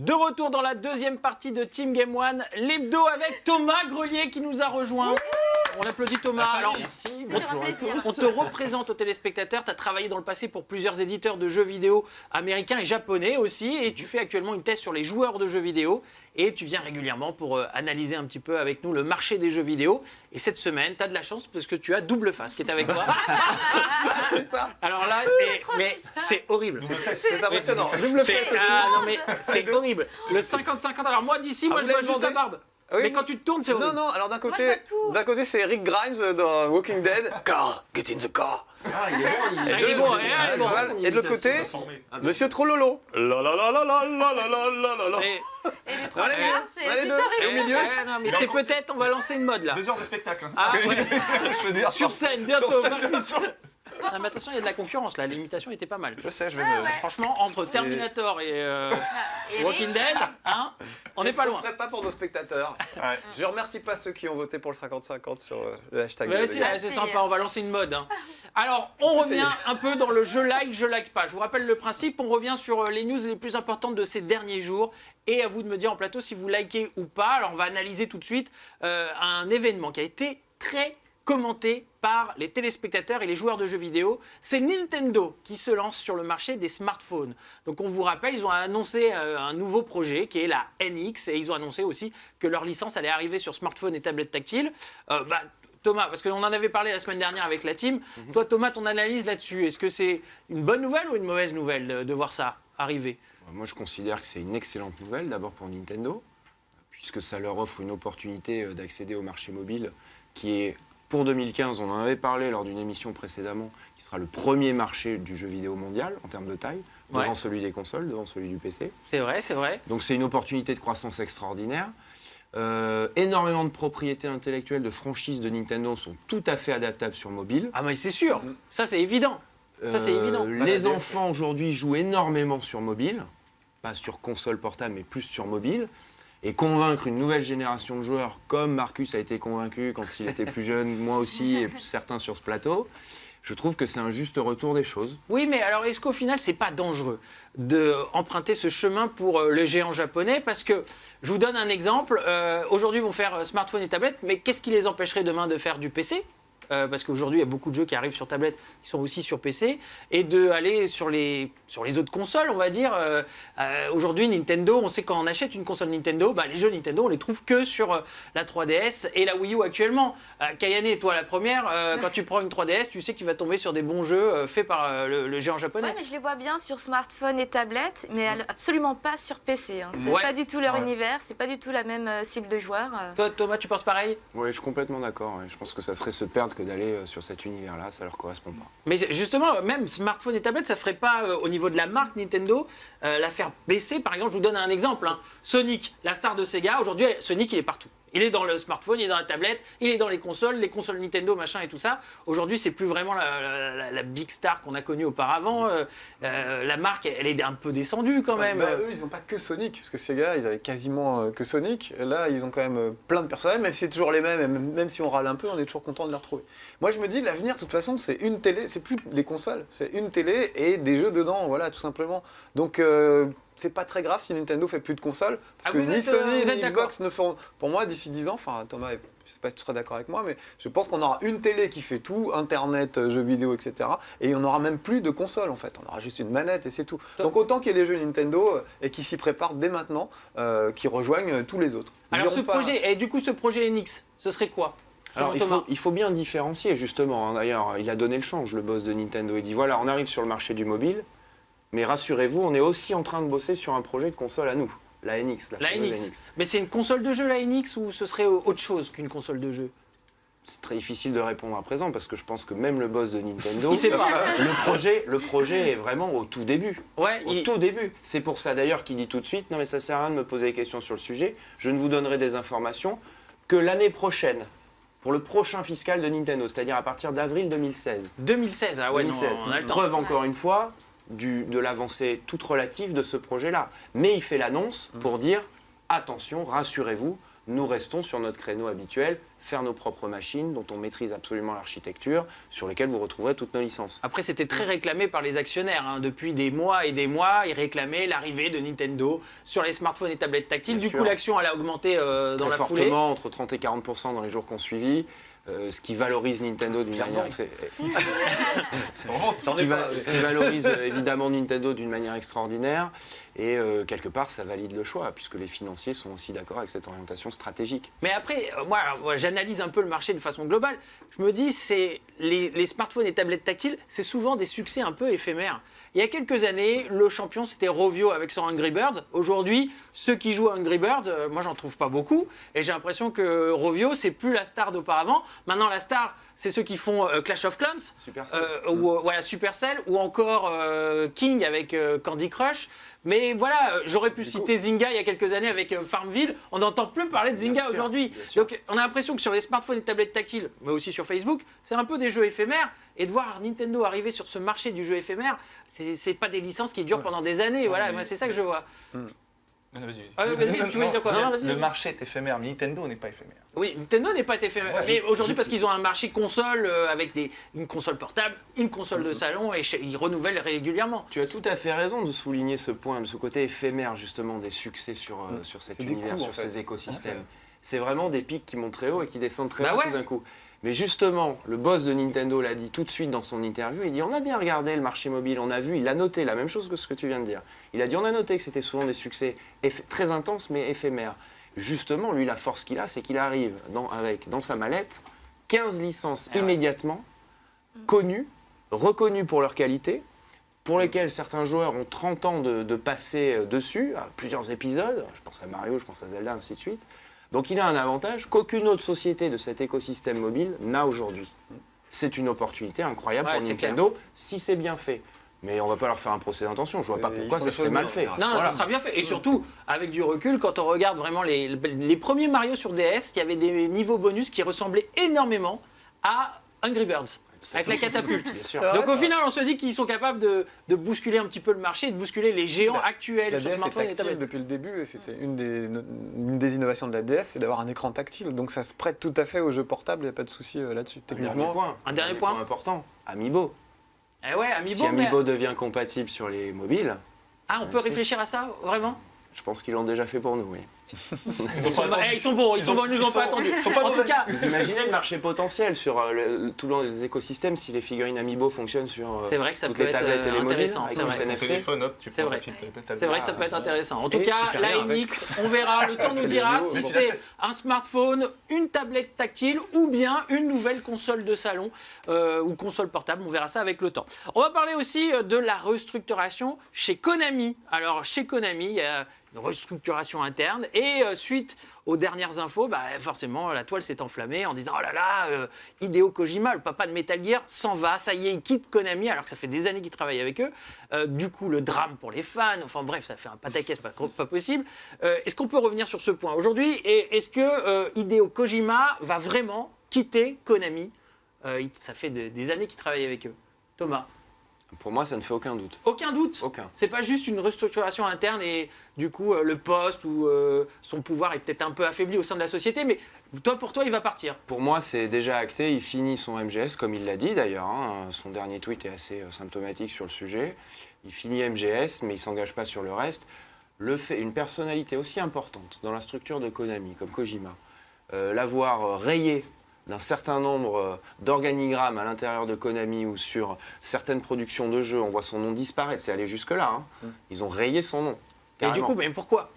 De retour dans la deuxième partie de Team Game One, l'hebdo avec Thomas Grelier qui nous a rejoint. On applaudit Thomas. Alors, merci, bonjour à tous. on te représente aux téléspectateurs. Tu as travaillé dans le passé pour plusieurs éditeurs de jeux vidéo américains et japonais aussi. Et tu fais actuellement une thèse sur les joueurs de jeux vidéo. Et tu viens régulièrement pour analyser un petit peu avec nous le marché des jeux vidéo. Et cette semaine, tu as de la chance parce que tu as Double Face qui est avec toi. C'est ça. Alors là, mais c'est horrible. C'est impressionnant. Non mais c'est horrible. Le 50-50. Alors moi d'ici, moi je vois juste la barbe. Oui, mais quand tu te tournes, c'est horrible. Non, alors d'un Moi, je vois tout. côté c'est Rick Grimes dans Walking Dead. Car, get in the car. Ah, il est bon, Il est bon, il est bon. Pas mal. Et de l'autre côté, Monsieur Trollolo. La la la la la la la la la la. Et- Et les trois Allez, quarts, c'est allez, juste deux. arrivé. Et au milieu, Ouais, non, mais c'est peut-être, on va lancer une mode là. 2 heures de spectacle. Hein. Ah, ouais. Je veux dire, Sur scène, bientôt. Sur scène, Marcus. bientôt. Non, mais attention, il y a de la concurrence là. L'imitation était pas mal. Je sais, je vais me. Franchement, entre Terminator et Et Walking Dead, hein, on n'est pas loin. On ne ferait pas pour nos spectateurs. Ouais. Je remercie pas ceux qui ont voté pour le 50-50 sur le hashtag. Mais de si, Game. là, c'est sympa, on va lancer une mode. Hein. Alors, on revient un peu dans le je like pas. Je vous rappelle le principe, on revient sur les news les plus importantes de ces derniers jours. Et à vous de me dire en plateau si vous likez ou pas. Alors, on va analyser tout de suite un événement qui a été très commenté par les téléspectateurs et les joueurs de jeux vidéo. C'est Nintendo qui se lance sur le marché des smartphones. Donc on vous rappelle, ils ont annoncé un nouveau projet qui est la NX et ils ont annoncé aussi que leur licence allait arriver sur smartphone et tablette tactile. Thomas, parce qu'on en avait parlé la semaine dernière avec la team. Toi Thomas, ton analyse là-dessus, est-ce que c'est une bonne nouvelle ou une mauvaise nouvelle de voir ça arriver ? Moi, je considère que c'est une excellente nouvelle, d'abord pour Nintendo, puisque ça leur offre une opportunité d'accéder au marché mobile qui est, pour 2015, on en avait parlé lors d'une émission précédemment, qui sera le premier marché du jeu vidéo mondial en termes de taille, devant celui des consoles, devant celui du PC. C'est vrai, c'est vrai. Donc c'est une opportunité de croissance extraordinaire. Énormément de propriétés intellectuelles, de franchises de Nintendo sont tout à fait adaptables sur mobile. Ah mais c'est sûr, ça c'est évident. Ça c'est évident. Les enfants aujourd'hui jouent énormément sur mobile, pas sur console portable, mais plus sur mobile. Et convaincre une nouvelle génération de joueurs, comme Marcus a été convaincu quand il était plus jeune, moi aussi, et certains sur ce plateau, je trouve que c'est un juste retour des choses. Oui, mais alors est-ce qu'au final, c'est pas dangereux d'emprunter ce chemin pour le géant japonais ? Parce que, je vous donne un exemple, aujourd'hui ils vont faire smartphone et tablette, mais qu'est-ce qui les empêcherait demain de faire du PC ? Parce qu'aujourd'hui, il y a beaucoup de jeux qui arrivent sur tablette, qui sont aussi sur PC, et d'aller sur les autres consoles, on va dire. Aujourd'hui, Nintendo, on sait quand on achète une console Nintendo, les jeux Nintendo, on les trouve que sur la 3DS et la Wii U actuellement. Kayane, toi, la première, quand tu prends une 3DS, tu sais que tu vas tomber sur des bons jeux faits par le géant japonais. Ouais, mais je les vois bien sur smartphone et tablette, mais absolument pas sur PC. Hein. C'est pas du tout leur univers, c'est pas du tout la même cible de joueurs. Toi, Thomas, tu penses pareil ? Oui, je suis complètement d'accord. Ouais. Je pense que ça serait se perdre que d'aller sur cet univers-là, ça leur correspond pas. Mais justement, même smartphone et tablette, ça ferait pas, au niveau de la marque Nintendo, la faire baisser. Par exemple, je vous donne un exemple. Hein. Sonic, la star de Sega, aujourd'hui, Sonic, il est partout. Il est dans le smartphone, il est dans la tablette, il est dans les consoles Nintendo, machin et tout ça. Aujourd'hui, c'est plus vraiment la big star qu'on a connue auparavant. La marque, elle est un peu descendue quand même. Eux, ils n'ont pas que Sonic, parce que Sega, ils avaient quasiment que Sonic. Là, ils ont quand même plein de personnages, même si c'est toujours les mêmes, et même si on râle un peu, on est toujours content de les retrouver. Moi, je me dis, l'avenir, de toute façon, c'est une télé, c'est plus les consoles, c'est une télé et des jeux dedans, voilà, tout simplement. Donc, c'est pas très grave si Nintendo fait plus de consoles, parce que ni Sony ni Xbox ne feront. Pour moi, d'ici 10 ans, enfin, Thomas, je sais pas si tu seras d'accord avec moi, mais je pense qu'on aura une télé qui fait tout, Internet, jeux vidéo, etc. Et on n'aura même plus de consoles, en fait. On aura juste une manette et c'est tout. Donc, autant qu'il y ait des jeux Nintendo et qui s'y préparent dès maintenant, qui rejoignent tous les autres. Alors, ce projet NX, ce serait quoi ? Alors, il faut bien différencier, justement. Hein. D'ailleurs, il a donné le change, le boss de Nintendo. Il dit, voilà, on arrive sur le marché du mobile, mais rassurez-vous, on est aussi en train de bosser sur un projet de console à nous, la NX. La NX. Mais c'est une console de jeu, la NX, ou ce serait autre chose qu'une console de jeu ? C'est très difficile de répondre à présent, parce que je pense que même le boss de Nintendo, il sait pas. le projet est vraiment au tout début. Ouais, tout début. C'est pour ça d'ailleurs qu'il dit tout de suite, non mais ça sert à rien de me poser des questions sur le sujet, je ne vous donnerai des informations que l'année prochaine. Pour le prochain fiscal de Nintendo, c'est-à-dire à partir d'avril 2016. 2016, ah ouais, 2016. non, on a le temps. Preuve encore une fois de l'avancée toute relative de ce projet-là. Mais il fait l'annonce pour dire, attention, rassurez-vous, Nous restons sur notre créneau habituel, faire nos propres machines dont on maîtrise absolument l'architecture, sur lesquelles vous retrouverez toutes nos licences. Après, c'était très réclamé par les actionnaires. Hein. Depuis des mois et des mois, ils réclamaient l'arrivée de Nintendo sur les smartphones et tablettes tactiles. Bien du sûr. coup, l'action, elle a augmenté dans Très la foulée. fortement, entre 30 et 40% dans les jours qu'on suivi. Ce qui valorise Nintendo d'une manière... Ce qui valorise évidemment Nintendo d'une manière extraordinaire. Et quelque part, ça valide le choix, puisque les financiers sont aussi d'accord avec cette orientation stratégique. Mais après, moi, j'analyse un peu le marché de façon globale. Je me dis, les smartphones et tablettes tactiles, c'est souvent des succès un peu éphémères. Il y a quelques années, le champion, c'était Rovio avec son Angry Birds. Aujourd'hui, ceux qui jouent à Angry Birds, moi, j'en trouve pas beaucoup. Et j'ai l'impression que Rovio, c'est plus la star d'auparavant. Maintenant, la star, c'est ceux qui font Clash of Clans, Supercell. voilà, Supercell, ou encore King avec Candy Crush. Mais voilà, j'aurais pu citer Zynga il y a quelques années avec Farmville. On n'entend plus parler de Zynga aujourd'hui. Donc on a l'impression que sur les smartphones et tablettes tactiles, mais aussi sur Facebook, c'est un peu des jeux éphémères. Et de voir Nintendo arriver sur ce marché du jeu éphémère, c'est pas des licences qui durent pendant des années. Voilà, moi c'est ça que je vois. Vas-y, tu voulais dire quoi? Non, vas-y. Le marché est éphémère, mais Nintendo n'est pas éphémère. Oui, Nintendo n'est pas éphémère. Mais aujourd'hui, parce qu'ils ont un marché console avec une console portable, une console de salon, et ils renouvellent régulièrement. Tu as tout à fait raison de souligner ce point, ce côté éphémère justement des succès sur cet univers, sur ces écosystèmes. C'est vraiment des pics qui montent très haut et qui descendent très bas tout d'un coup. Mais justement, le boss de Nintendo l'a dit tout de suite dans son interview, il dit on a bien regardé le marché mobile, on a vu, il a noté la même chose que ce que tu viens de dire. Il a dit on a noté que c'était souvent des succès très intenses mais éphémères. Justement, lui, la force qu'il a, c'est qu'il arrive avec dans sa mallette 15 licences immédiatement connues, reconnues pour leur qualité, pour lesquelles certains joueurs ont 30 ans de passer dessus, à plusieurs épisodes, je pense à Mario, je pense à Zelda, ainsi de suite. Donc il a un avantage qu'aucune autre société de cet écosystème mobile n'a aujourd'hui. C'est une opportunité incroyable pour Nintendo, si c'est bien fait. Mais on ne va pas leur faire un procès d'intention, je vois pas pourquoi ça serait mal fait. Non, ça sera bien fait. Et surtout, avec du recul, quand on regarde vraiment les premiers Mario sur DS, il y avait des niveaux bonus qui ressemblaient énormément à Angry Birds. Avec la catapulte. Bien sûr. Donc au final, on se dit qu'ils sont capables de bousculer un petit peu le marché, de bousculer les géants actuels La sur DS est smartphone et tactile tablettes. depuis le début et c'était une des innovations de la DS, c'est d'avoir un écran tactile. Donc ça se prête tout à fait aux jeux portables, il n'y a pas de souci là-dessus. Techniquement, Un dernier point important, Amiibo. Eh ouais, Amiibo. Si Amiibo devient compatible sur les mobiles, Ah, on peut réfléchir à ça, vraiment? je pense qu'ils l'ont déjà fait pour nous, oui. Ils sont bons, ils nous ont pas attendus. En tout cas, Vous imaginez le marché potentiel sur tous les écosystèmes si les figurines Amiibo fonctionnent sur c'est vrai que ça toutes peut les être tablettes et les mobiles intéressant, avec c'est le vrai. Ton NFC. téléphone, hop, tu C'est prends vrai. ta petite tablette. C'est vrai que ça peut être intéressant. En tout Et tu cas, fais la rien avec. NX, on verra, le temps nous dira si c'est un smartphone, une tablette tactile ou bien une nouvelle console de salon ou console portable. On verra ça avec le temps. On va parler aussi de la restructuration chez Konami. Alors, chez Konami, il y a une restructuration interne et suite aux dernières infos, forcément, la toile s'est enflammée en disant « Oh là là, Hideo Kojima, le papa de Metal Gear, s'en va, ça y est, il quitte Konami alors que ça fait des années qu'il travaille avec eux. Du coup, le drame pour les fans, enfin bref, ça fait un pataquès pas possible. Est-ce qu'on peut revenir sur ce point aujourd'hui? Et est-ce que Hideo Kojima va vraiment quitter Konami? Ça fait des années qu'il travaille avec eux. Thomas? Pour moi, ça ne fait aucun doute. Aucun doute. Aucun. C'est pas juste une restructuration interne et du coup le poste ou son pouvoir est peut-être un peu affaibli au sein de la société, mais pour toi, il va partir. Pour moi, c'est déjà acté. Il finit son MGS, comme il l'a dit d'ailleurs. Hein. Son dernier tweet est assez symptomatique sur le sujet. Il finit MGS, mais il ne s'engage pas sur le reste. Une personnalité aussi importante dans la structure de Konami, comme Kojima, l'avoir rayé d'un certain nombre d'organigrammes à l'intérieur de Konami ou sur certaines productions de jeux, on voit son nom disparaître, c'est allé jusque-là. Hein. Ils ont rayé son nom. Et du coup, mais pourquoi?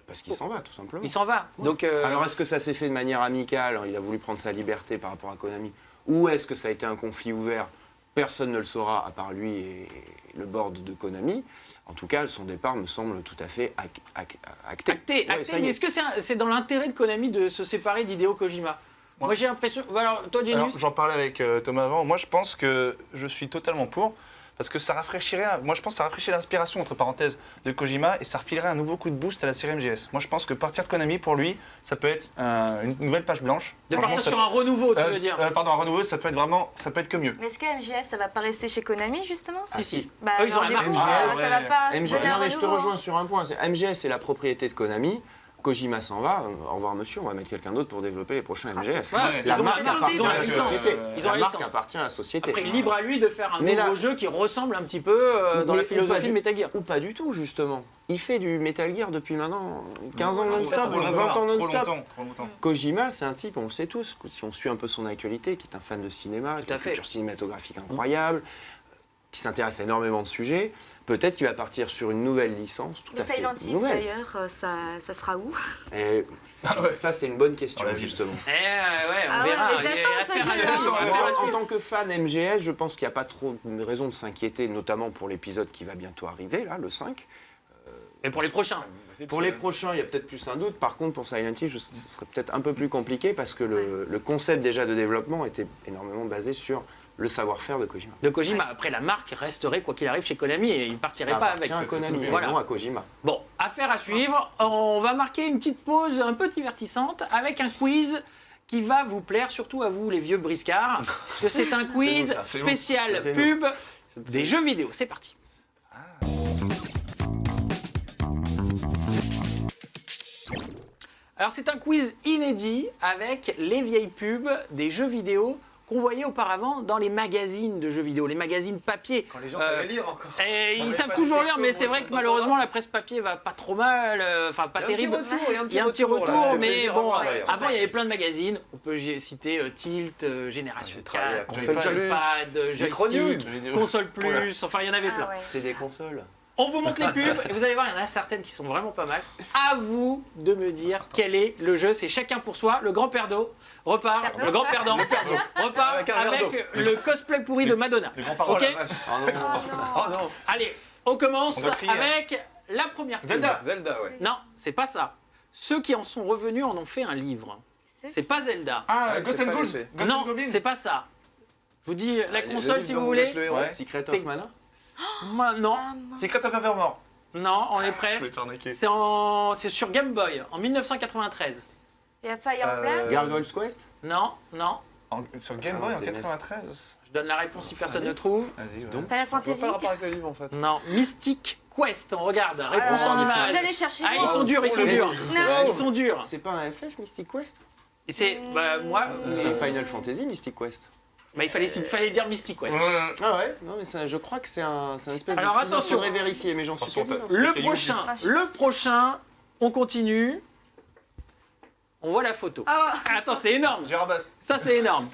Parce qu'il s'en va, tout simplement. Il s'en va. Donc, Alors, est-ce que ça s'est fait de manière amicale? Il a voulu prendre sa liberté par rapport à Konami. Ou est-ce que ça a été un conflit ouvert? Personne ne le saura, à part lui et le board de Konami. En tout cas, son départ me semble tout à fait acté. Acté, mais est-ce que c'est dans l'intérêt de Konami de se séparer d'Hideo Kojima? Moi, j'ai l'impression... Alors, toi, Genius? J'en parlais avec Thomas avant. Moi, je pense que je suis totalement pour. Parce que ça rafraîchirait, moi je pense que ça rafraîchirait l'inspiration, entre parenthèses, de Kojima et ça refilerait un nouveau coup de boost à la série MGS. Moi je pense que partir de Konami, pour lui, ça peut être une nouvelle page blanche. De partir sur un renouveau, tu veux dire? Pardon, un renouveau, ça peut être que mieux. Mais est-ce que MGS, ça va pas rester chez Konami, justement? Si. Bah, Ils ont alors, la du marque. coup, ça va pas MGS, donner un non, mais je te renouveau. rejoins sur un point. MGS, c'est la propriété de Konami. Kojima s'en va, au revoir monsieur, on va mettre quelqu'un d'autre pour développer les prochains MGS. Ouais, La ils ont marque la appartient à la licence. société. Ils ont la La marque licence. appartient à la société. Après, libre à lui de faire un Mais nouveau là- jeu qui ressemble un petit peu dans Mais la philosophie de Metal Gear. Ou pas du tout, justement. Il fait du Metal Gear depuis maintenant 15 ans Trop non-stop, longtemps, 20 ans trop non-stop. longtemps, trop longtemps. Kojima, c'est un type, on le sait tous, si on suit un peu son actualité, qui est un fan de cinéma, qui a à une fait. culture cinématographique incroyable, qui s'intéresse à énormément de sujets. Peut-être qu'il va partir sur une nouvelle licence, tout Le à fait Silent Hill, nouvelle. d'ailleurs, ça sera où? Et ça, c'est une bonne question, On l'a vu. justement. Ouais, on Ah ouais, verra. mais Il y a j'attends affaire ce à jeu. suivre, affaire à En suivre. tant que fan MGS, je pense qu'il n'y a pas trop de raison de s'inquiéter, notamment pour l'épisode qui va bientôt arriver, là, le 5. Et pour les prochains. Pour les prochains, il y a peut-être plus un doute. Par contre, pour Silent Hill, ce serait peut-être un peu plus compliqué parce que le concept déjà de développement était énormément basé sur le savoir-faire de Kojima. De Kojima. Après, la marque resterait, quoi qu'il arrive, chez Konami et il partirait Ça pas appartient avec. à Konami, et Voilà. non à Kojima. Bon, affaire à suivre. On va marquer une petite pause un peu divertissante avec un quiz qui va vous plaire, surtout à vous les vieux briscards. Parce que c'est un quiz ça. C'est bon. spécial C'est pub des jeux vidéo. C'est parti. Alors c'est un quiz inédit avec les vieilles pubs des jeux vidéo qu'on voyait auparavant dans les magazines de jeux vidéo, les magazines papier. Quand les gens savaient lire encore. Et ils Ça savent va toujours pas lire, texto, mais moi, c'est vrai que malheureusement la presse papier va pas trop mal, enfin pas terrible. Il Il y a un petit retour, mais bon, ouais. avant il y avait plein de magazines. On peut citer Tilt, Génération J'ai travaillé à 4, Console Joypad, Micronews. Joystick, Console Plus, enfin il y en avait plein. Ah ouais. C'est des consoles. On vous montre les pubs et vous allez voir, il y en a certaines qui sont vraiment pas mal. À vous de me dire quel est le jeu. C'est chacun pour soi. Le grand perdant repart, le grand perdant repart Avec un verre avec le cosplay pourri de Madonna. Le grand pardon. Ok. Ah non. Oh non. Allez, on commence On doit crier, avec la première pub. Zelda. Zelda, ouais. Non, c'est pas ça. Ceux qui en sont revenus en ont fait un livre. C'est pas Zelda. Ah, Ouais, Ghost c'est and pas Ghouls. laissé. Ghost and Non, Goblins. c'est pas ça. Je vous dis la Le console livre si dont vous vous voulez. êtes le héros. Ouais. Secret T'es- of Mana. Moi, non, Secret of Evermore. non, on est Je vais presque. t'arnaquer. C'est sur Game Boy en 1993. Il y a Fire Emblem. Gargoyle's Quest. Non, non. Sur Game Ah, Boy en c'était NES. 93. Je donne la réponse si personne ne trouve. Vas-y, ouais. Donc. Final Je vois Fantasy. pas le rapport avec le livre en fait. Non, Mystic Quest. On regarde. Réponse Ah, en mais Vous image. allez chercher. Ah, moi. ils sont durs, ils sont Mais durs. c'est- Non. Ils sont durs. C'est pas un FF Mystic Quest Et c'est, bah, moi, C'est Final Fantasy Mystic Quest. bah, il fallait dire Mystic Quest. Ah ouais. Non mais je crois que c'est un espèce de. Alors, spin-off. attention. Faudrait vérifier, mais j'en suis Attention, quasi. ça- sûr. Le c'est prochain, Ah, je suis le pas sûre. prochain, on continue. On voit la photo. Ah, Attends, c'est énorme. Gérard Bass. Ça, c'est énorme.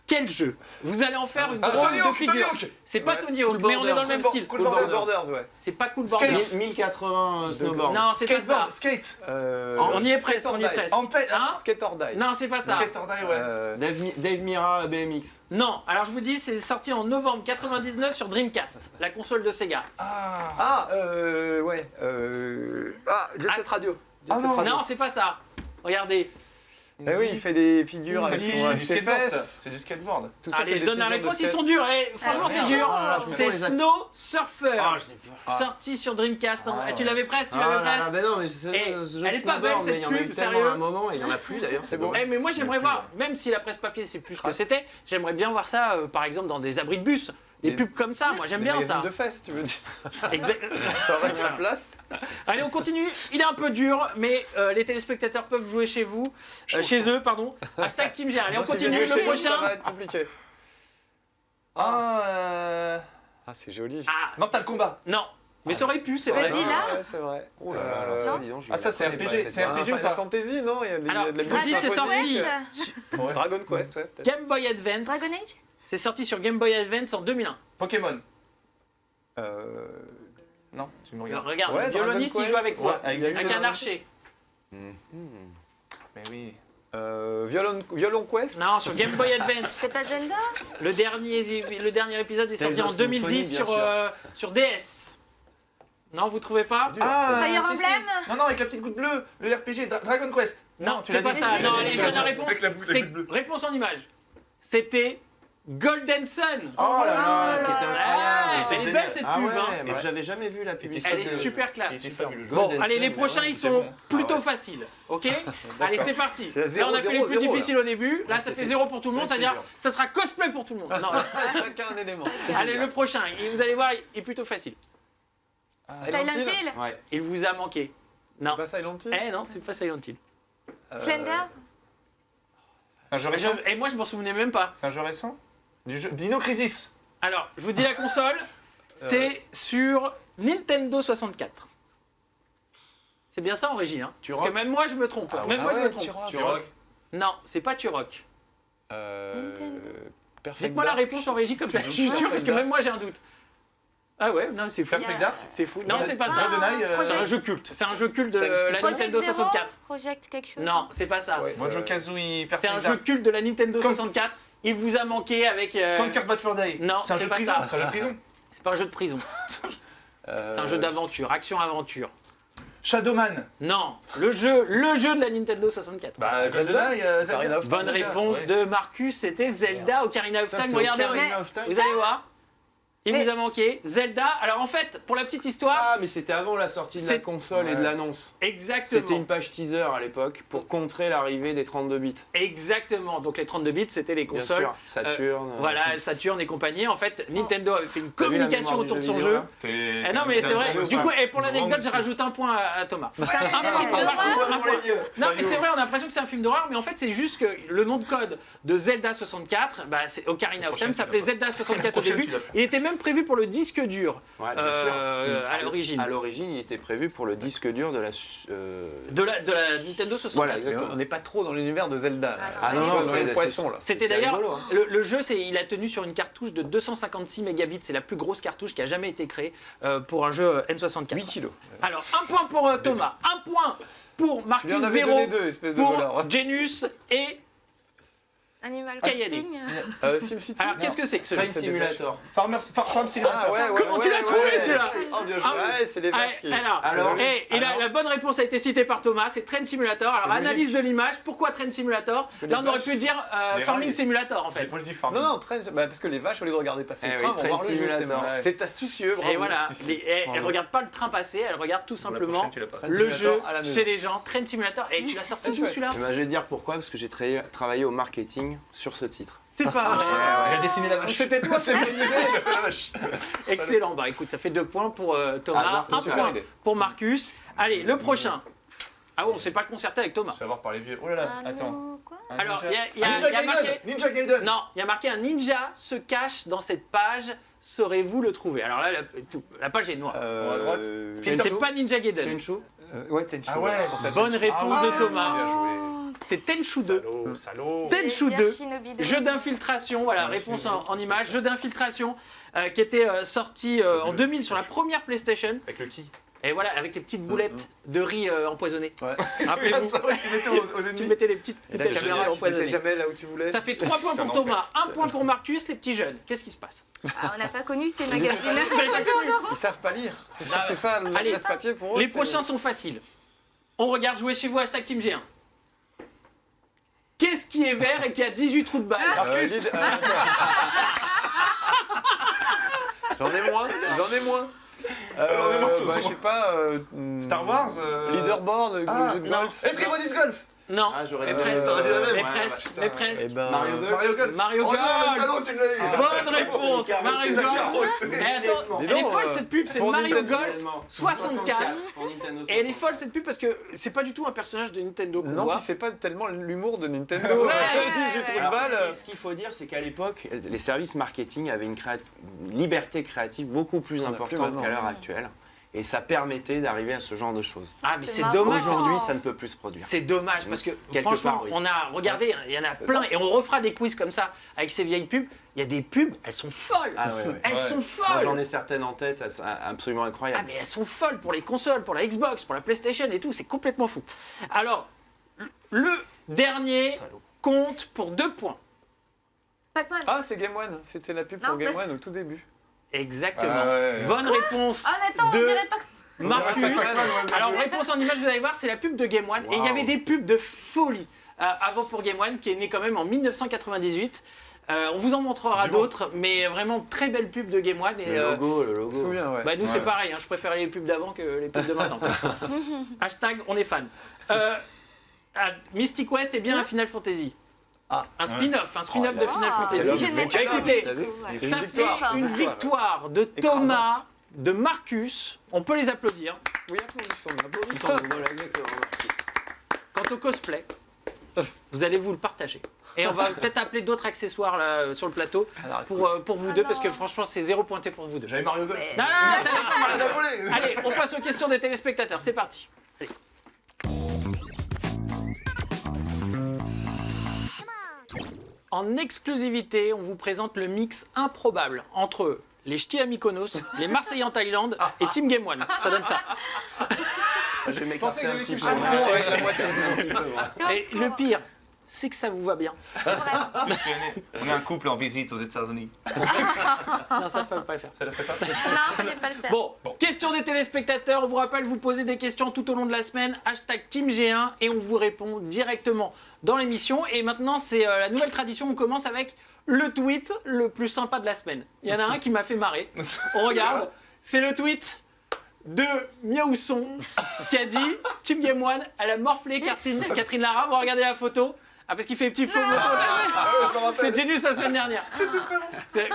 Quel jeu? Vous allez en faire une Ah, drôle Tony de Hawk, figure. Tony Hawk. C'est pas Ouais. Tony Hawk, Cool mais on est dans le Borders. même Cool style. Cool Borders. Borders, ouais. C'est pas Cool Skate. Borders. 1080 Snowboard. Non, c'est pas ça. Skateboard. Skate. On y est presque, on y est presque. Amped. Hein? Skate or Die. Non, c'est pas ça. Skate or die, ouais. Dave Mira BMX. Non, alors je vous dis, c'est sorti en novembre 99 sur Dreamcast, la console de Sega. Ah. Ouais. Jet Set Radio. Ah Jet Set non. Radio. Non, c'est pas ça. Regardez. Eh oui, il fait des figures avec C'est son du skateboard, ça. fesses. C'est du skateboard. Tout ça, Allez, c'est je des donne la figures de réponse, ils skate. sont durs. Eh, franchement, c'est dur. Ah, je me C'est prends les Snow Surfer. Ah, je dis pas. Sorti sur Dreamcast. Ah, Tu l'avais presque, tu Ah l'avais là là, presque. ben non, mais c'est Eh, ce jeu elle de est pas belle, snowboard, mais cette il y en a eu pub, tellement sérieux. à un moment, et il n'y en a plus d'ailleurs, c'est bon. Eh, mais moi j'aimerais Il y a plus, voir, même si la presse papier c'est plus ce que Trace. c'était, j'aimerais bien voir ça par exemple dans des abris de bus. Des Des- pubs comme ça, moi j'aime Des bien magazines ça. de fesses, tu veux dire. Exact. Ça reste la place. Allez, on continue. Il est un peu dur, mais les téléspectateurs peuvent jouer chez vous, chez eux, pardon. Hashtag Team Gérard. Allez, on Moi, si continue. j'ai Le joué chez vous, ça prochain. va être compliqué. Ah. Ah, c'est joli. Ah, Mortal Kombat. non. Mais ça aurait pu, c'est Vas-y, vrai. là. Ouais, c'est vrai. Oh là là, ça, dis donc, je Ah, ça, la c'est connais RPG, pas, cette c'est barre. RPG ou Final pas Fantasy, non? Il y a, Alors, il y a de la je vous dis, musique c'est symphonique. sorti. Dragon Quest, ouais, peut-être. Game Boy Advance. Dragon Age. C'est sorti sur Game Boy Advance en 2001. Pokémon. Euh, Non, tu me regardes. Regarde, Ouais, le violoniste, Dragon il joue avec Quest. quoi Ouais, avec Il y a eu Avec le- un archer. Mais oui. Violon Quest. Non, sur Game Boy Advance. C'est pas Zelda. Le dernier épisode est sorti Tales en of 2010 Symphonie, bien sur DS. Non, vous trouvez pas Ah, Fire si, si. Emblem. Non, non, avec la petite goutte bleue. Le RPG. Dragon Quest. Non, tu c'est l'as pas dit. ça. dit. Non, allez, je donne la réponse. Avec la goutte C'était bleue. réponse en image. C'était Golden Sun. Oh là là, Oh qui était là Ouais, incroyable. elle est belle cette Ah pub. ouais, hein. mais j'avais jamais vu la publicité. Elle est super classe. Il était fabuleux. Bon, Golden allez, Sun, les mais prochains, ouais, ils c'est sont bon. plutôt Ah ouais. faciles, ok? Allez, c'est parti. C'est à Là, on a 0, fait les plus 0, difficiles au début. Là, ça fait c'était- 0 pour tout le monde, ça, c'est-à-dire, c'est ça sera cosplay pour tout le monde. Non. Chacun un élément. Allez, le prochain, et vous allez voir, il est plutôt facile. Silent Hill. Ouais. Il vous a manqué. Non. Pas Silent Hill Non, c'est pas Silent Hill. Slender. C'est un jeu récent. Et moi, je m'en souvenais même pas. C'est un jeu récent. Du jeu Dino Crisis. Alors, je vous dis la console, c'est sur Nintendo 64. C'est bien ça en régie, hein. Parce que même moi, je me trompe. Ah Même ouais. moi, je me Ah ouais, trompe. Turok. Non, c'est pas Turok. Nintendo. Perfect Dites-moi la Dark. réponse en régie comme ça, je suis sûr, parce que même moi, j'ai un doute. Ah ouais, non, c'est fou. Perfect Dark. C'est fou. Non, c'est pas ça. GoldenEye, C'est un jeu culte. C'est un jeu culte de Project la Project Nintendo Zero, 64. Project quelque chose. Non, c'est pas ça. Ouais. Banjo Kazooie, C'est Perfect un jeu Dark. culte de la Nintendo Comme- 64. Il vous a manqué avec. Conquer Bad Fur Day. Non, c'est un c'est jeu de pas prison. ça. C'est un jeu de prison. C'est pas un jeu de prison. C'est un jeu d'aventure, action-aventure. Shadowman. Non, le jeu de la Nintendo 64. Bah, GoldenEye, Ocarina of Time. Bonne réponse ouais. de Marcus, c'était Zelda Ocarina of Ça, Time. c'est Regardez, Ocarina of Time. vous allez voir. Il Mais- vous a manqué Zelda. Alors en fait, pour la petite histoire, Ah, mais c'était avant la sortie de la C'est- console et de Ouais. l'annonce. exactement. C'était une page teaser à l'époque pour contrer l'arrivée des 32 bits. Exactement. Donc les 32 bits, c'était les Bien consoles. sûr, Saturn. Voilà, Saturn et compagnie. En fait, Nintendo avait fait une T'as vu la communication mémoire du autour de son vidéo, jeu. là Eh non, mais c'est vrai. Du coup, et pour l'anecdote, j'ai rajouté un point à Thomas. Un point pour Marcus, un point. Non, mais c'est vrai, on a l'impression que c'est un film d'horreur, mais en fait, c'est juste que le nom de code de Zelda 64, bah, c'est Ocarina of Time, s'appelait Zelda 64 au prochaine, début. tu l'as. Il était même prévu pour le disque dur Ouais, bien sûr. à l'origine. À l'origine, il était prévu pour le disque dur de la. De la Nintendo 64. Voilà, Mais exactement. on n'est pas trop dans l'univers de Zelda. Là. Ah non, On est c'est- dans les c'est- poissons, là. C'était C'est d'ailleurs, rigolo, hein. le jeu, il a tenu sur une cartouche de 256 mégabits. C'est la plus grosse cartouche qui a jamais été créée pour un jeu N64. 8 kilos. Alors, un point pour Thomas, un point pour Tu Marcus, lui en avais 0 donné deux, espèce de voleur. pour Genus et... Animal Kayane. Crossing. SimCity. Alors, qu'est-ce que c'est que celui-là Train Simulator. Farm Simulator. Ah ouais, ouais. Comment tu l'as trouvé, celui-là Oh, bien joué. Ah, Ouais, c'est les vaches qui. Alors, la bonne réponse a été citée par Thomas, c'est Train Simulator. Alors, C'est analyse logique. de l'image, pourquoi Train Simulator? que Là, les on aurait vaches- pu dire Les Farming rails. Simulator, en fait. Moi je dis Farm. Non, train, parce que les vaches, au lieu de regarder passer Eh le oui, train, vont Train voir le jeu. Simulator. Ouais. C'est astucieux, bravo. Et voilà, Si, si. elle Bravo. regarde pas le train passer, elle regarde tout Pour la simplement prochaine, tu l'as pas. Train le jeu Simulator à la maison. chez les gens. Train Simulator. Et tu l'as sorti C'est d'où chouette. celui-là? eh ben, je vais te dire pourquoi, parce que j'ai travaillé au marketing sur ce titre. C'est pas vrai. Il a dessiné la vache. C'était toi, c'est la vache. Excellent. Bah écoute, ça fait 2 points pour Thomas, Hasard un total. point pour Marcus. Allez, le prochain. Ah ouais, on s'est pas concerté avec Thomas. Je vais avoir par les vieux. Oh là là, Ah attends. non, quoi Un Alors, ninja. il y a Ninja Gaiden. marqué... Ninja Gaiden. Non, il y a marqué un ninja se cache dans cette page. Saurez-vous le trouver? Alors là, la page est noire. à droite. C'est pas Ninja Gaiden. Tenchu Ouais, Tenchu. Ah ouais. je pensais à Bonne Tenchu. réponse Ah de ouais. Thomas. Bien joué. C'est Tenchu 2. Salaud, salaud. Tenchu Bien 2. Shinobi 2. Jeu d'infiltration, voilà, Ouais, réponse Shinobi. en image. Jeu d'infiltration qui était sorti en 2000 sur la première PlayStation. Avec le qui Et voilà, avec les petites boulettes de riz empoisonnées. Ouais. Rappelez-vous. ça, ouais, tu mettais aux Tu ennemis. mettais les petites Et la boulettes de riz caméra, tu mettais empoisonnées. jamais là où tu voulais. Ça fait 3 points pour Thomas, 1 point pour Marcus, les petits jeunes. Qu'est-ce qui se passe? Ah, on n'a pas connu ces magazines. Ils savent pas lire. C'est surtout ça, le Allez, papier pour eux. Les c'est- prochains sont faciles. On regarde jouer chez vous, hashtag Team G1. Qu'est-ce qui est vert et qui a 18 trous de balle? Marcus. J'en ai moins, j'en ai moins. J'en ai moins, tout le Bah, je monde. sais pas. Star Wars. Leaderboard, le Ah, jeu de non. golf. Everybody's Golf. Non, Ah, j'aurais mais dit- presque. t'aurais dit la même. Mais Ouais, presque, putain. mais presque. Eh ben, Mario Golf. Mario Golf. Mario Oh non, le Golf. salaud, tu l'as eu. Bonne réponse, Mario l'as Golf. carotté. Eh, attends, Dis elle est donc, folle cette pub, c'est pour Mario Nintendo, Golf 64. pour Nintendo Et elle est 64. folle cette pub parce que c'est pas du tout un personnage de Nintendo qu'on Non, voit. puis c'est pas tellement l'humour de Nintendo. Ouais, 18 trous de Alors, balle. ce qu'il faut dire, c'est qu'à l'époque, les services marketing avaient une liberté créative beaucoup plus On a plus importante maintenant. qu'à l'heure actuelle. Et ça permettait d'arriver à ce genre de choses. Ah mais C'est c'est marrant. dommage. Aujourd'hui, ça ne peut plus se produire. C'est dommage parce que Quelque franchement, part, oui. on a regardé, il y en a plein et on refera des quiz comme ça avec ces vieilles pubs. Il y a des pubs, elles sont folles. Ah ouais, ouais. Elles Ouais. sont Moi, folles. j'en ai certaines en tête, elles sont absolument Ah incroyables. mais elles sont folles pour les consoles, pour la Xbox, pour la PlayStation et tout, c'est complètement fou. Alors, le dernier compte pour 2 points. Pac-Man. Ah, c'est Game One. C'était la pub Non, pour Game mais- One au tout début. Exactement. Ah ouais. Bonne réponse Ah, mais attends, on de dirait pas. Marcus. Ouais, c'est Pac-Man, ouais, Alors, ouais. réponse en image, vous allez voir, c'est la pub de Game One. Et il y Wow. avait des pubs de folie avant pour Game One, qui est né quand même en 1998. On vous en montrera Du bon. d'autres, mais vraiment très belle pub de Game One. Et, Le logo, le Je me logo. souviens, ouais. bah, nous, c'est Ouais. pareil, hein, je préfère les pubs d'avant que les pubs de maintenant. Hashtag, on est fan. Mystic West est bien un Final Fantasy. Ah. Un spin-off, un spin-off Oh, de là. Final Ah, Fantasy. alors, je je n'ai vais pas écouter. compris. C'est Ça une fait victoire. une victoire de Écrasante. Thomas, de Marcus. On peut les applaudir. Oui, applaudissons. Voilà, exactement, Marcus. Quant au cosplay, vous allez vous le partager. Et on va peut-être appeler d'autres accessoires là, sur le plateau Alors, pour vous Ah deux, non. parce que franchement, c'est 0 pointé pour vous deux. J'avais Mario Golf. Mais- Non, non, non, Ah, il a volé. allez, on passe aux questions des téléspectateurs. C'est parti. Allez. En exclusivité, on vous présente le mix improbable entre les ch'tis à Mykonos, les Marseillais en Thaïlande et Team Game One. Ça donne ça. Je vais Je pensais m'écarter que un j'avais petit kiffé peu. le fond avec la moitié du monde. Et le pire, c'est que ça vous va bien. On est un couple en visite aux États-Unis. Non, ça ne peut pas le faire. Ça le fait pas Non, fallait pas le faire. Bon, Bon. question des téléspectateurs. On vous rappelle, vous posez des questions tout au long de la semaine. Hashtag TeamG1 et on vous répond directement dans l'émission. Et maintenant, c'est la nouvelle tradition. On commence avec le tweet le plus sympa de la semaine. Il y en a un qui m'a fait marrer. On regarde. C'est le tweet de Miaousson qui a dit Team Game One, elle a morflé Catherine Lara. Vous regardez la photo. Ah, parce qu'il fait les petits faux motos. C'est Genius la semaine dernière.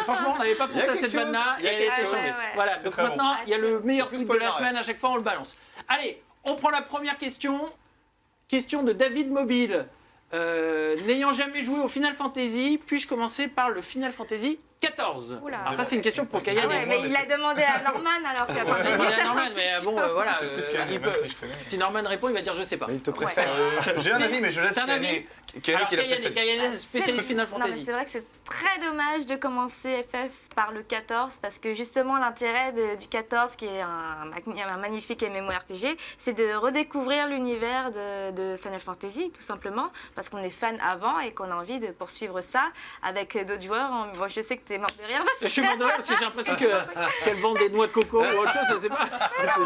Franchement, on n'avait pas pensé à cette quelque vanne-là chose, il et y a elle a été quelque changée. chose. Ouais. Voilà, C'est donc très bon. maintenant, il y a le meilleur Plus tweet de Paul la Naref. semaine. À chaque fois, on le balance. Allez, on prend la première question. Question de David Mobile. N'ayant jamais joué au Final Fantasy, puis-je commencer par le Final Fantasy 14 Oula. Alors ça, c'est une question pour Kaya. Ah ouais, mais il a demandé à Norman alors qu'il a pas Il entendu a ça. Norman, mais bon, voilà. C'est plus qu'un il même peut- si je connais. Si Norman répond, il va dire je sais pas. Mais il te préfère. J'ai un avis, mais je laisse T'as un avis Yannick. Alors, Yannick est la Kayane, spécialiste. Kayane, spécialiste Final Non, mais Fantasy. c'est vrai que c'est très dommage de commencer FF par le 14 parce que justement l'intérêt du 14 qui est un magnifique MMORPG, c'est de redécouvrir l'univers de Final Fantasy tout simplement parce qu'on est fan avant et qu'on a envie de poursuivre ça avec d'autres joueurs. Bon, je sais que t'es mort de rire parce Je suis mort de rire parce que j'ai l'impression qu'elle vend des noix de coco ou autre chose, je sais pas.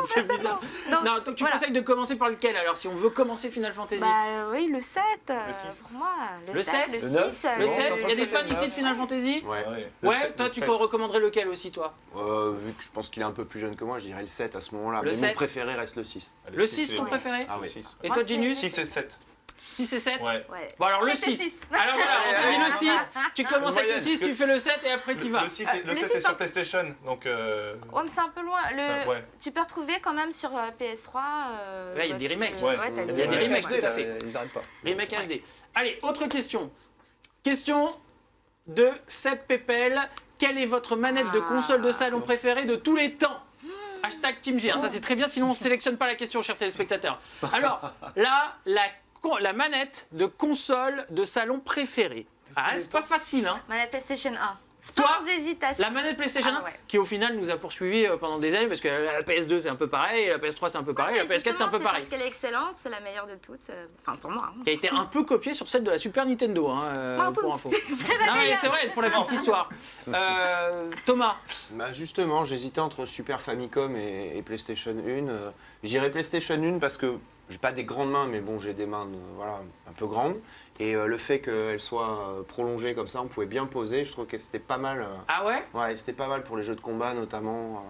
C'est bizarre. Donc, Non, donc tu voilà. conseilles de commencer par lequel alors si on veut commencer Final Fantasy Bah oui, le 7 6. pour moi. Le 7, le 6. le 9, Le Non, 7, c'est entre il y a le des 7 fans et le ici de 9. Final Fantasy Ouais. Ouais, toi tu recommanderais lequel aussi toi Vu que je pense qu'il est un peu plus jeune que moi, je dirais le 7 à ce moment-là. Le Mais 7. mon préféré reste le 6. Le 6 ton préféré Ah oui. 6. Et Moi, toi c'est- Genius 6 et 7. 6 et 7 Ouais. Ouais. Bon alors le 7 et 6. Alors voilà, on te dit le 6, tu commences avec le 6, tu fais le 7 et après tu vas. Le 6 Le est 6 sur PlayStation, donc. Ouais, mais c'est un peu loin. ouais. Tu peux retrouver quand même sur PS3. Ouais, il y a des remakes. Ouais. t'as Il y a des remakes, HD, tout à là, fait. Ils arrêtent pas. Remake HD. Allez, autre question. Question de Seb Pepel. Quelle est votre manette de console de salon préférée de tous les temps Hashtag Team G. Ça c'est très bien, sinon on ne sélectionne pas la question, chers téléspectateurs. Alors, là, la manette de console de salon préférée. Ah, c'est pas facile, hein. Manette PlayStation 1. Toi, Sans hésitation. La manette PlayStation 1, Ah ouais. qui au final nous a poursuivis pendant des années, parce que la PS2 c'est un peu pareil, la PS3 c'est un peu pareil, la PS4 c'est un peu pareil. Parce qu'elle est excellente, c'est la meilleure de toutes. Enfin, pour moi. hein. Qui a été un peu copiée sur celle de la Super Nintendo, hein, M'en pour fous. info. Non mais c'est vrai, pour la petite histoire. Thomas, Bah justement, j'hésitais entre Super Famicom et PlayStation 1. Je dirais PlayStation 1 parce que j'ai pas des grandes mains, mais bon, j'ai des mains voilà, un peu grandes. Et le fait qu'elle soit prolongée comme ça, on pouvait bien poser. Je trouve que c'était pas mal. ah ouais. Ouais, c'était pas mal pour les jeux de combat notamment.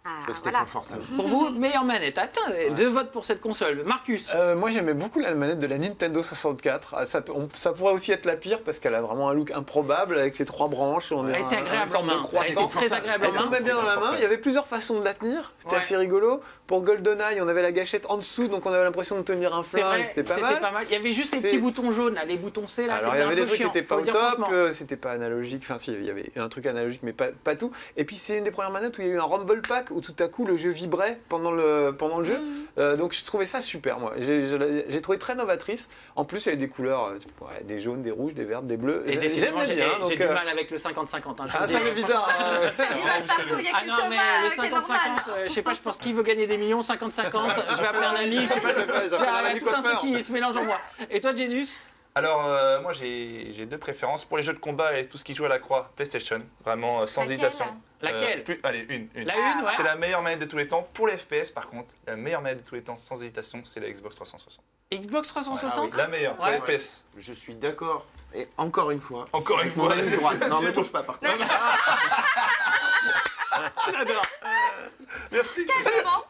Je Ah, trouvais que c'était voilà. confortable. Pour vous, meilleure manette. Attends, 2 votes pour cette console. Marcus, Moi j'aimais beaucoup la manette de la Nintendo 64. Ah, ça pourrait aussi être la pire parce qu'elle a vraiment un look improbable avec ses 3 branches. On elle est était un- agréable une sorte en de main. Elle croissant. était très agréable en Elle main. tombait bien dans la main. Il y avait plusieurs façons de la tenir. C'était Ouais. assez rigolo. Pour GoldenEye, on avait la gâchette en dessous, donc on avait l'impression de tenir un c'est vrai, flingue. C'était pas mal. Il y avait juste ces C'est- petits boutons jaunes, là, les boutons C, là, Alors c'était il y un avait peu des trucs qui chiant. étaient pas faut au le dire top, franchement. c'était pas analogique, enfin si, il y avait un truc analogique mais pas tout. Et puis c'est une des premières manettes où il y a eu un rumble pack où tout à coup le jeu vibrait pendant le jeu. Donc je trouvais ça super moi, j'ai trouvé très novatrice. En plus il y avait des couleurs, ouais, des jaunes, des rouges, des vertes, des bleus. Et décidément, J'aimais j'ai bien. j'ai donc, du mal avec le 50-50. Hein, je vous Ah dis. ça fait bizarre. T'as du mal partout, il n'y a Ah que non, mais Thomas le qui est normal. 50-50, je sais pas, je pense qu'il veut gagner des millions, 50-50, je vais appeler un ami, je sais pas, Je sais pas, ils il y appellent un a ami tout un truc coiffeur. qui se mélange en moi. Et toi, Genius Alors, moi j'ai deux préférences. Pour les jeux de combat et tout ce qui joue à la croix, PlayStation. Vraiment sans Laquelle hésitation. Laquelle Allez, une. La une, ouais. C'est la meilleure manette de tous les temps. Pour les FPS, par contre, la meilleure manette de tous les temps, sans hésitation, c'est la Xbox 360. Xbox 360 La meilleure, pour Ouais. les FPS. Je suis d'accord. Et encore une fois. Encore une fois. Pour la ligne droite. Non, me touche pas par contre. J'adore. Merci. Calmement.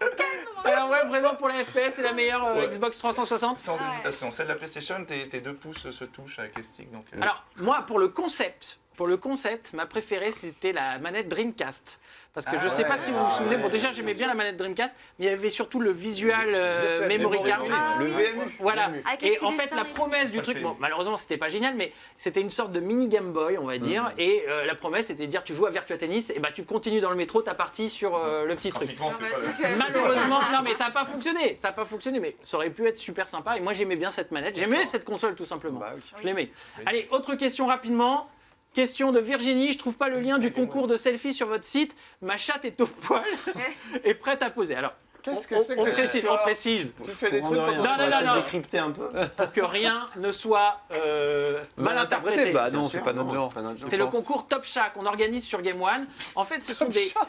Alors ouais, vraiment pour les FPS, c'est la meilleure Ouais. Xbox 360. Sans Ah ouais. hésitation. Celle de la PlayStation, tes deux pouces se touchent avec les sticks. Donc, Alors moi, pour le concept, pour le concept, ma préférée, c'était la manette Dreamcast. Parce que je ne sais ouais, pas si vous vous souvenez, bon déjà j'aimais bien la manette Dreamcast, mais il y avait surtout le visual memory card. Le VMU. Voilà. Avec les Et petits en fait, dessins la et tout. promesse du truc, bon, malheureusement, c'était pas génial, mais c'était une sorte de mini Game Boy, on va dire. Et la promesse, c'était de dire tu joues à Virtua Tennis, et bah tu continues dans le métro ta partie sur le petit truc. Graphiquement, c'est pas c'est le- Malheureusement, non, mais ça n'a pas fonctionné. Ça n'a pas fonctionné, mais ça aurait pu être super sympa. Et moi, j'aimais bien cette manette. J'aimais cette console, tout simplement. Bah oui. Je l'aimais. Allez, autre question rapidement. Question de Virginie, je trouve pas le lien du concours de selfie sur votre site. Ma chatte est au poil et prête à poser. Alors, Qu'est-ce que on- c'est que on cette précise, histoire on précise Tu fais des Pour trucs de quand rien, on Non, on non, va non, non. peut-être décrypter un peu. pour que rien ne soit mal interprété. Bah non, Bien c'est sûr, pas notre non, genre. c'est pas notre genre. C'est le concours Top Chat qu'on organise sur Game One. En fait, ce sont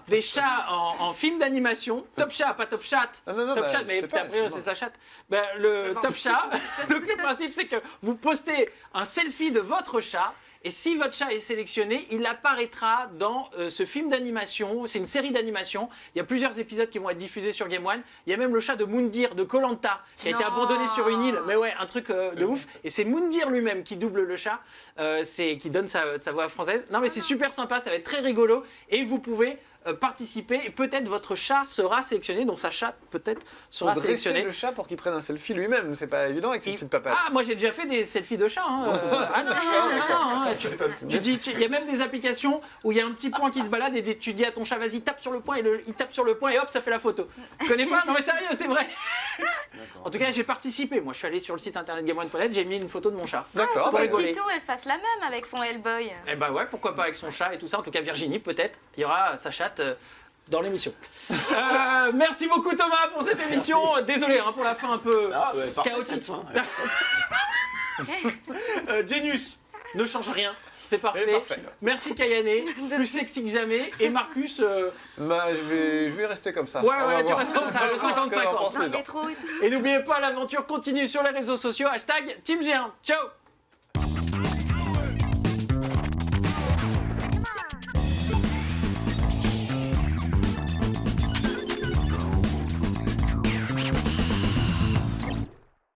des chats en film d'animation. Top Chat, pas Top Chat. Ah non, non, Top bah, Chat, je mais sais pas, après, c'est sa chatte. Ben, le Top Chat. Donc le principe, c'est que vous postez un selfie de votre chat. Et si votre chat est sélectionné, il apparaîtra dans ce film d'animation. C'est une série d'animation. Il y a plusieurs épisodes qui vont être diffusés sur Game One. Il y a même le chat de Moundir de koh qui a été Non. abandonné sur une île. Mais ouais, un truc de ouf. Et c'est Moundir lui-même qui double le chat, qui donne sa voix française. Non mais c'est super sympa, ça va être très rigolo. Et vous pouvez participer. Et peut-être votre chat sera sélectionné. Donc sa chatte peut-être sera Faut dresser sélectionnée. le chat pour qu'il prenne un selfie lui-même. C'est pas évident avec ses petites papates. Ah, moi j'ai déjà fait des selfies de chat. Hein. Ah non, hein. Il y a même des applications où il y a un petit point qui se balade et tu dis à ton chat, vas-y, tape sur le point, et il tape sur le point et hop, ça fait la photo. Tu connais pas? Non mais sérieux, c'est vrai. En tout cas, j'ai participé. Moi, je suis allé sur le site internet GameOne.net, j'ai mis une photo de mon chat. D'accord, Pour bah, rigoler. Kitou, elle fasse la même avec son Hellboy. Eh ben ouais, pourquoi pas avec son chat et tout ça. En tout cas, Virginie, peut-être, il y aura sa chatte dans l'émission. Merci beaucoup Thomas pour cette émission. Désolé hein, pour la fin un peu Ah, ouais, parfait, chaotique. cette fin. Genius, ne change rien. C'est Eh, parfait. parfait. Merci Kayane, plus sexy que jamais. Et Marcus, Bah, je vais rester comme ça. ouais, On va ouais, tu voir. restes comme ça, le On va voir ce qu'en 50-50. pensent Dans les le gens. métro et tout. Et n'oubliez pas, l'aventure continue sur les réseaux sociaux. #TeamG1. Ciao.